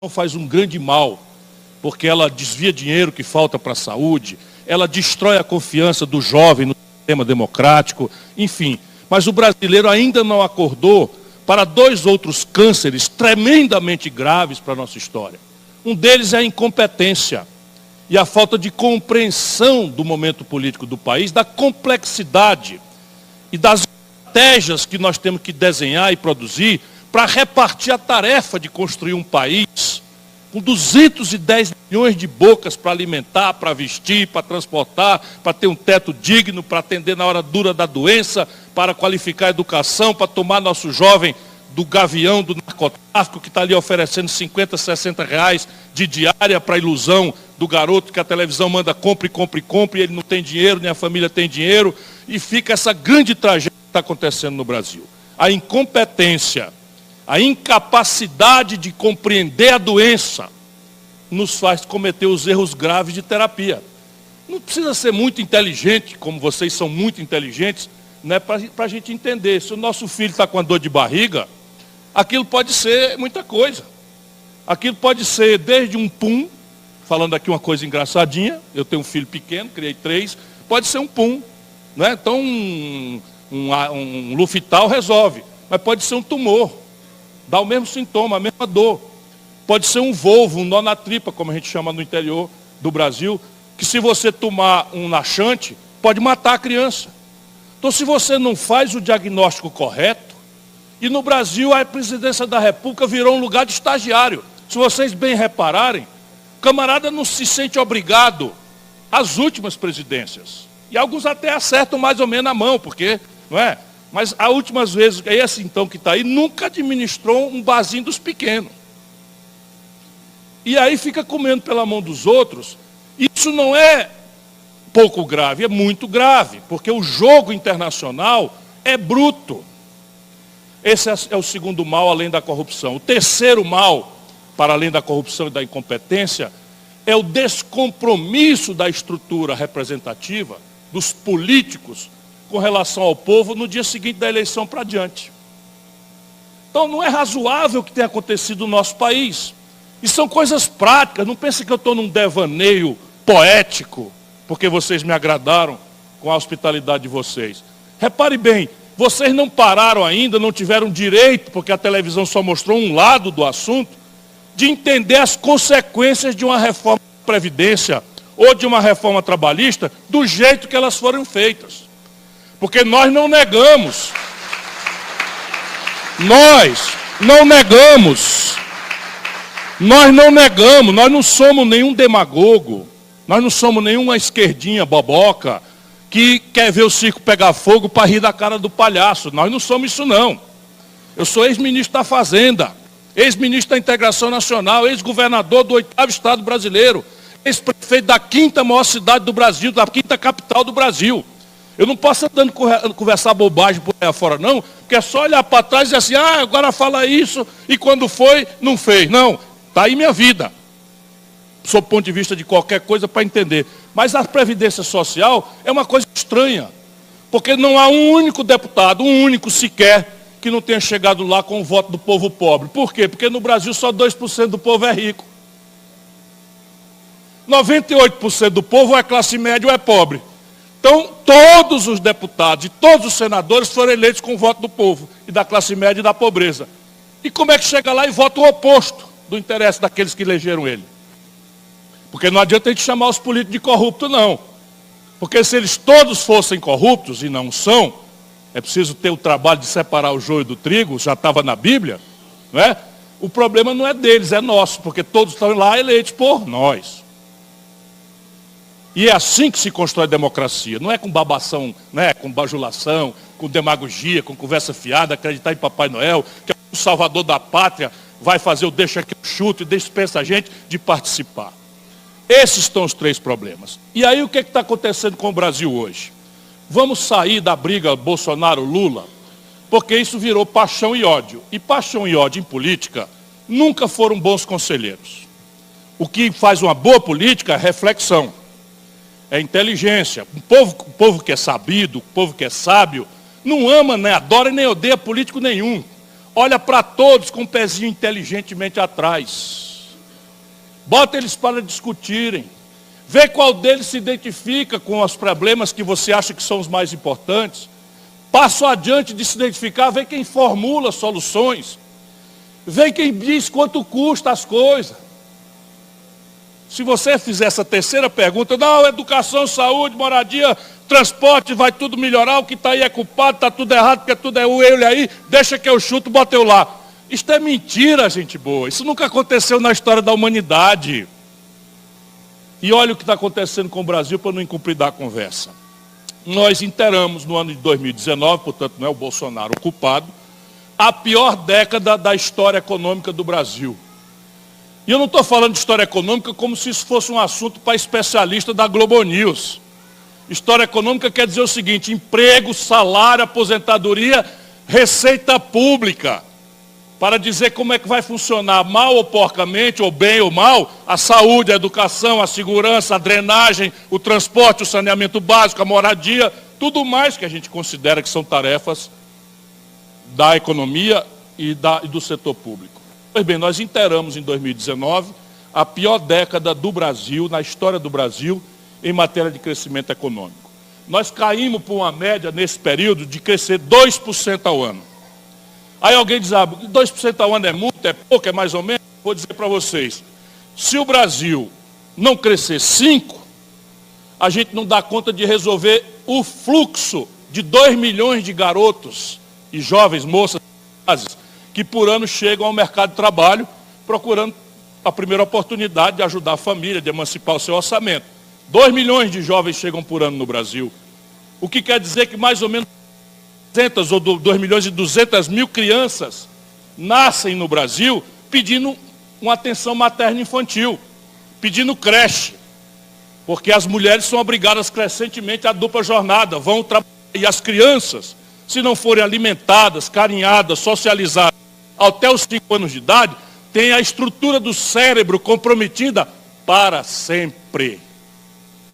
faz um grande mal, porque ela desvia dinheiro que falta para a saúde, ela destrói a confiança do jovem no sistema democrático, enfim. Mas o brasileiro ainda não acordou para dois outros cânceres tremendamente graves para a nossa história. Um deles é a incompetência e a falta de compreensão do momento político do país, da complexidade e das estratégias que nós temos que desenhar e produzir para repartir a tarefa de construir um país com 210 milhões de bocas para alimentar, para vestir, para transportar, para ter um teto digno, para atender na hora dura da doença, para qualificar a educação, para tomar nosso jovem do gavião, do narcotráfico, que está ali oferecendo 50, 60 reais de diária para a ilusão do garoto que a televisão manda compre, compre, compre, e ele não tem dinheiro, nem a família tem dinheiro, e fica essa grande tragédia que está acontecendo no Brasil. A incompetência, a incapacidade de compreender a doença nos faz cometer os erros graves de terapia. Não precisa ser muito inteligente, como vocês são muito inteligentes, né, para a gente entender. Se o nosso filho está com a dor de barriga, aquilo pode ser muita coisa. Aquilo pode ser desde um pum, falando aqui uma coisa engraçadinha, eu tenho um filho pequeno, criei 3, pode ser um pum. Né? Então um Lufital resolve, mas pode ser um tumor. Dá o mesmo sintoma, a mesma dor. Pode ser um volvo, um nó na tripa, como a gente chama no interior do Brasil, que se você tomar um laxante, pode matar a criança. Então, se você não faz o diagnóstico correto, e no Brasil a presidência da República virou um lugar de estagiário. Se vocês bem repararem, o camarada não se sente obrigado às últimas presidências. E alguns até acertam mais ou menos a mão, porque, não é? Mas as últimas vezes, esse então que está aí, nunca administrou um barzinho dos pequenos. E aí fica comendo pela mão dos outros. Isso não é pouco grave, é muito grave, porque o jogo internacional é bruto. Esse é o segundo mal, além da corrupção. O terceiro mal, para além da corrupção e da incompetência, é o descompromisso da estrutura representativa, dos políticos, com relação ao povo no dia seguinte da eleição para diante. Então não é razoável o que tem acontecido no nosso país. E são coisas práticas, não pense que eu estou num devaneio poético, porque vocês me agradaram com a hospitalidade de vocês. Repare bem, vocês não pararam ainda, não tiveram direito, porque a televisão só mostrou um lado do assunto, de entender as consequências de uma reforma da Previdência ou de uma reforma trabalhista do jeito que elas foram feitas. Porque nós não negamos, nós não somos nenhum demagogo, nós não somos nenhuma esquerdinha boboca que quer ver o circo pegar fogo para rir da cara do palhaço. Nós não somos isso não. Eu sou ex-ministro da Fazenda, ex-ministro da Integração Nacional, ex-governador do 8º Estado brasileiro, ex-prefeito da 5ª maior cidade do Brasil, da 5ª capital do Brasil. Eu não posso andando conversar bobagem por aí afora, não, porque é só olhar para trás e dizer assim, agora fala isso, e quando foi, não fez. Não, está aí minha vida, sob o ponto de vista de qualquer coisa para entender. Mas a Previdência Social é uma coisa estranha, porque não há um único deputado, um único sequer, que não tenha chegado lá com o voto do povo pobre. Por quê? Porque no Brasil só 2% do povo é rico. 98% do povo é classe média ou é pobre. Então, todos os deputados e todos os senadores foram eleitos com o voto do povo, e da classe média e da pobreza. E como é que chega lá e vota o oposto do interesse daqueles que elegeram ele? Porque não adianta a gente chamar os políticos de corruptos, não. Porque se eles todos fossem corruptos, e não são, é preciso ter o trabalho de separar o joio do trigo, já estava na Bíblia, não é? O problema não é deles, é nosso, porque todos estão lá eleitos por nós. E é assim que se constrói a democracia, não é com babação, né, com bajulação, com demagogia, com conversa fiada, acreditar em Papai Noel, que é o salvador da pátria, vai fazer o deixa que eu chuto e dispensa a gente de participar. Esses são os 3 problemas. E aí o que está acontecendo com o Brasil hoje? Vamos sair da briga Bolsonaro-Lula, porque isso virou paixão e ódio. E paixão e ódio em política nunca foram bons conselheiros. O que faz uma boa política é reflexão. É inteligência. O povo que é sabido, o povo que é sábio, não ama, nem adora, nem odeia político nenhum. Olha para todos com o pezinho inteligentemente atrás. bota eles para discutirem, vê qual deles se identifica com os problemas que você acha que são os mais importantes, passo adiante de se identificar, vê quem formula soluções, vê quem diz quanto custa as coisas. Se você fizer essa terceira pergunta, não, educação, saúde, moradia, transporte, vai tudo melhorar, o que está aí é culpado, está tudo errado, porque tudo é ele aí, deixa que eu chuto, bota eu lá. Isto é mentira, gente boa. Isso nunca aconteceu na história da humanidade. E olha o que está acontecendo com o Brasil para não incumpridar a conversa. Nós inteiramos no ano de 2019, portanto não é o Bolsonaro o culpado, a pior década da história econômica do Brasil. E eu não estou falando de história econômica como se isso fosse um assunto para especialista da Globo News. História econômica quer dizer o seguinte: emprego, salário, aposentadoria, receita pública. Para dizer como é que vai funcionar, mal ou porcamente, ou bem ou mal, a saúde, a educação, a segurança, a drenagem, o transporte, o saneamento básico, a moradia, tudo mais que a gente considera que são tarefas da economia e do setor público. Pois bem, nós inteiramos em 2019 a pior década do Brasil, na história do Brasil, em matéria de crescimento econômico. Nós caímos por uma média nesse período de crescer 2% ao ano. Aí alguém diz, 2% ao ano é muito, é pouco, é mais ou menos? Vou dizer para vocês, se o Brasil não crescer 5%, a gente não dá conta de resolver o fluxo de 2 milhões de garotos e jovens, moças, que por ano chegam ao mercado de trabalho procurando a primeira oportunidade de ajudar a família, de emancipar o seu orçamento. 2 milhões de jovens chegam por ano no Brasil. O que quer dizer que mais ou menos 200 ou 2 milhões e 200 mil crianças nascem no Brasil pedindo uma atenção materna infantil, pedindo creche, porque as mulheres são obrigadas crescentemente à dupla jornada, vão trabalhar, e as crianças, se não forem alimentadas, carinhadas, socializadas até os 5 anos de idade, têm a estrutura do cérebro comprometida para sempre.